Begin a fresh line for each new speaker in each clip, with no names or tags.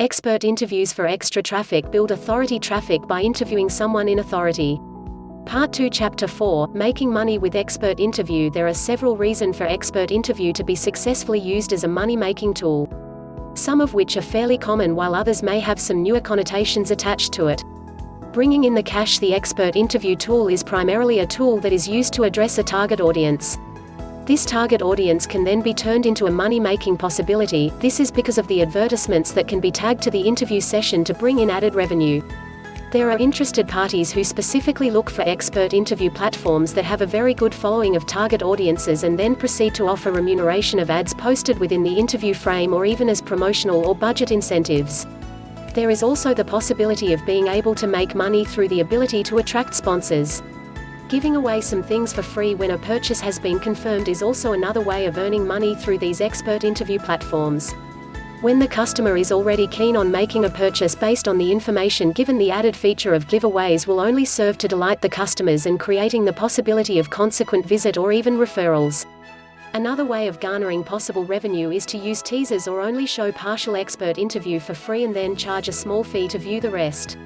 Expert interviews for extra traffic. Build authority traffic by interviewing someone in authority. Part 2 Chapter 4 Making money with expert interview. There are several reasons for expert interview to be successfully used as a money-making tool. Some of which are fairly common while others may have some newer connotations attached to it. Bringing in the cash. The expert interview tool is primarily a tool that is used to address a target audience. This target audience can then be turned into a money-making possibility. This is because of the advertisements that can be tagged to the interview session to bring in added revenue. There are interested parties who specifically look for expert interview platforms that have a very good following of target audiences and then proceed to offer remuneration of ads posted within the interview frame or even as promotional or budget incentives. There is also the possibility of being able to make money through the ability to attract sponsors. Giving away some things for free when a purchase has been confirmed is also another way of earning money through these expert interview platforms. When the customer is already keen on making a purchase based on the information given, the added feature of giveaways will only serve to delight the customers and creating the possibility of consequent visit or even referrals. Another way of garnering possible revenue is to use teasers or only show partial expert interview for free and then charge a small fee to view the rest.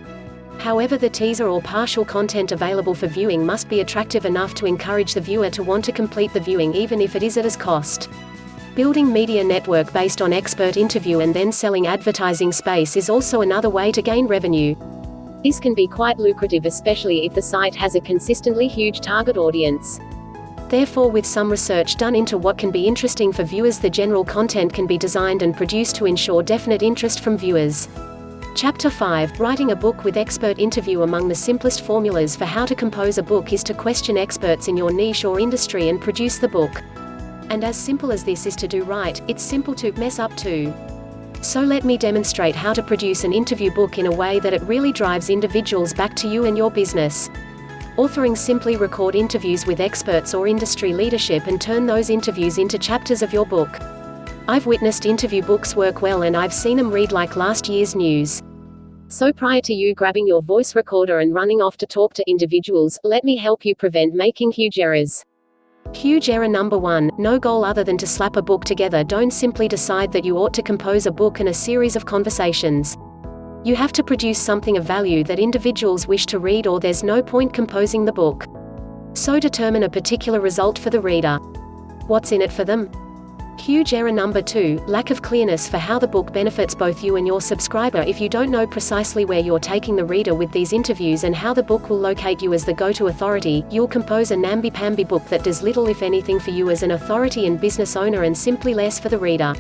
However, the teaser or partial content available for viewing must be attractive enough to encourage the viewer to want to complete the viewing even if it is at its cost. Building media network based on expert interview and then selling advertising space is also another way to gain revenue. This can be quite lucrative, especially if the site has a consistently huge target audience. Therefore, with some research done into what can be interesting for viewers, the general content can be designed and produced to ensure definite interest from viewers. Chapter 5 Writing a book with expert interview. Among the simplest formulas for how to compose a book is to question experts in your niche or industry and produce the book. And as simple as this is to do right, it's simple to mess up too. So let me demonstrate how to produce an interview book in a way that it really drives individuals back to you and your business. Authoring. Simply record interviews with experts or industry leadership and turn those interviews into chapters of your book. I've witnessed interview books work well and I've seen them read like last year's news. So prior to you grabbing your voice recorder and running off to talk to individuals, let me help you prevent making huge errors. Huge error number 1, no goal other than to slap a book together. Don't simply decide that you ought to compose a book and a series of conversations. You have to produce something of value that individuals wish to read, or there's no point composing the book. So determine a particular result for the reader. What's in it for them? Huge error number 2, lack of clearness for how the book benefits both you and your subscriber. If you don't know precisely where you're taking the reader with these interviews and how the book will locate you as the go-to authority, you'll compose a namby-pamby book that does little if anything for you as an authority and business owner and simply less for the reader.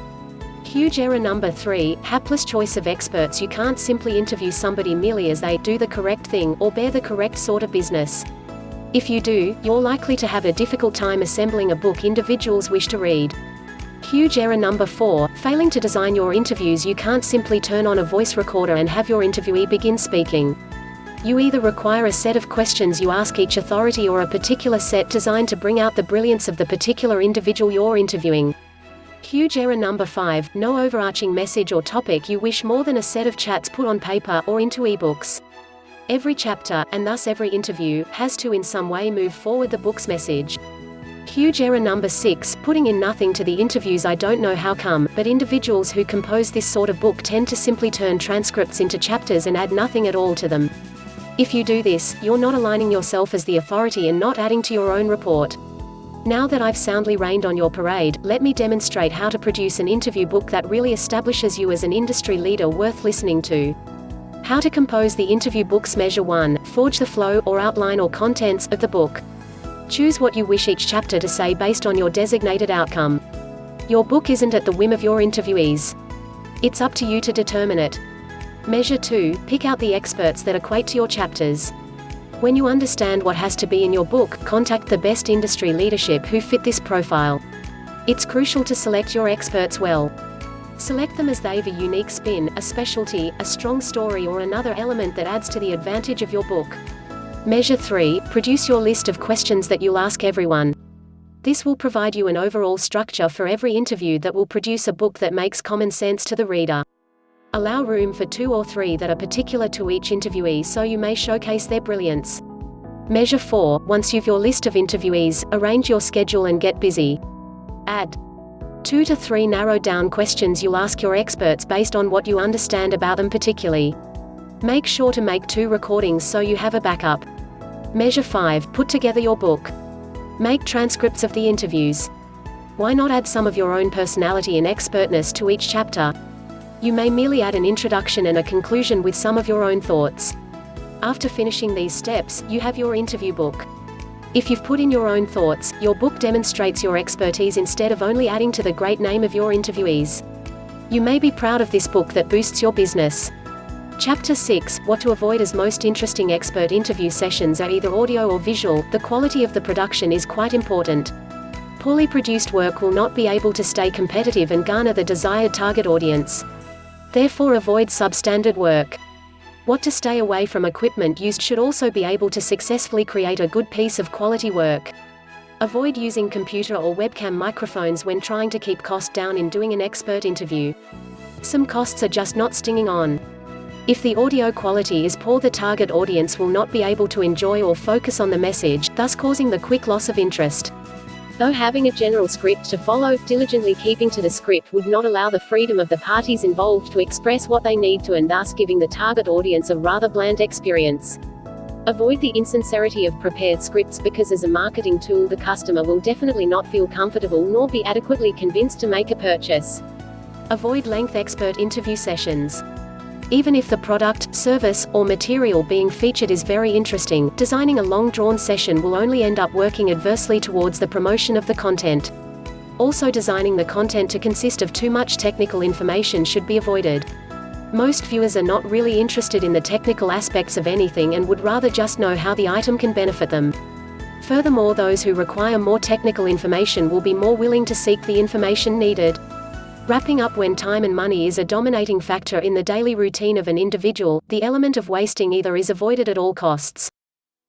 Huge error number 3, hapless choice of experts. You can't simply interview somebody merely as they do the correct thing or bear the correct sort of business. If you do, you're likely to have a difficult time assembling a book individuals wish to read. Huge error number 4, failing to design your interviews. You can't simply turn on a voice recorder and have your interviewee begin speaking. You either require a set of questions you ask each authority or a particular set designed to bring out the brilliance of the particular individual you're interviewing. Huge error number 5, no overarching message or topic. You wish more than a set of chats put on paper or into ebooks. Every chapter, and thus every interview, has to in some way move forward the book's message. Huge error number 6, putting in nothing to the interviews. I don't know how come, but individuals who compose this sort of book tend to simply turn transcripts into chapters and add nothing at all to them. If you do this, you're not aligning yourself as the authority and not adding to your own report. Now that I've soundly rained on your parade, let me demonstrate how to produce an interview book that really establishes you as an industry leader worth listening to. How to compose the interview books. Measure 1, forge the flow, or outline or contents, of the book. Choose what you wish each chapter to say based on your designated outcome. Your book isn't at the whim of your interviewees. It's up to you to determine it. Measure 2, pick out the experts that equate to your chapters. When you understand what has to be in your book, contact the best industry leadership who fit this profile. It's crucial to select your experts well. Select them as they have a unique spin, a specialty, a strong story, or another element that adds to the advantage of your book. Measure 3, produce your list of questions that you'll ask everyone. This will provide you an overall structure for every interview that will produce a book that makes common sense to the reader. Allow room for 2 or 3 that are particular to each interviewee so you may showcase their brilliance. Measure 4, once you've your list of interviewees, arrange your schedule and get busy. Add 2 to 3 narrowed down questions you'll ask your experts based on what you understand about them particularly. Make sure to make 2 recordings so you have a backup. Measure 5. Put together your book. Make transcripts of the interviews. Why not add some of your own personality and expertness to each chapter? You may merely add an introduction and a conclusion with some of your own thoughts. After finishing these steps, you have your interview book. If you've put in your own thoughts, your book demonstrates your expertise instead of only adding to the great name of your interviewees. You may be proud of this book that boosts your business. Chapter 6. What to avoid. As most interesting expert interview sessions are either audio or visual, the quality of the production is quite important. Poorly produced work will not be able to stay competitive and garner the desired target audience. Therefore, avoid substandard work. What to stay away from. Equipment used should also be able to successfully create a good piece of quality work. Avoid using computer or webcam microphones when trying to keep cost down in doing an expert interview. Some costs are just not stinging on. If the audio quality is poor, the target audience will not be able to enjoy or focus on the message, thus causing the quick loss of interest. Though having a general script to follow, diligently keeping to the script would not allow the freedom of the parties involved to express what they need to, and thus giving the target audience a rather bland experience. Avoid the insincerity of prepared scripts, because as a marketing tool the customer will definitely not feel comfortable nor be adequately convinced to make a purchase. Avoid length expert interview sessions. Even if the product, service, or material being featured is very interesting, designing a long-drawn session will only end up working adversely towards the promotion of the content. Also, designing the content to consist of too much technical information should be avoided. Most viewers are not really interested in the technical aspects of anything and would rather just know how the item can benefit them. Furthermore, those who require more technical information will be more willing to seek the information needed. Wrapping up. When time and money is a dominating factor in the daily routine of an individual, the element of wasting either is avoided at all costs.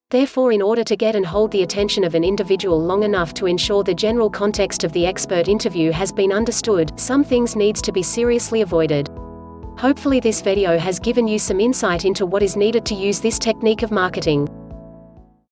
Therefore, in order to get and hold the attention of an individual long enough to ensure the general context of the expert interview has been understood, some things needs to be seriously avoided. Hopefully this video has given you some insight into what is needed to use this technique of marketing.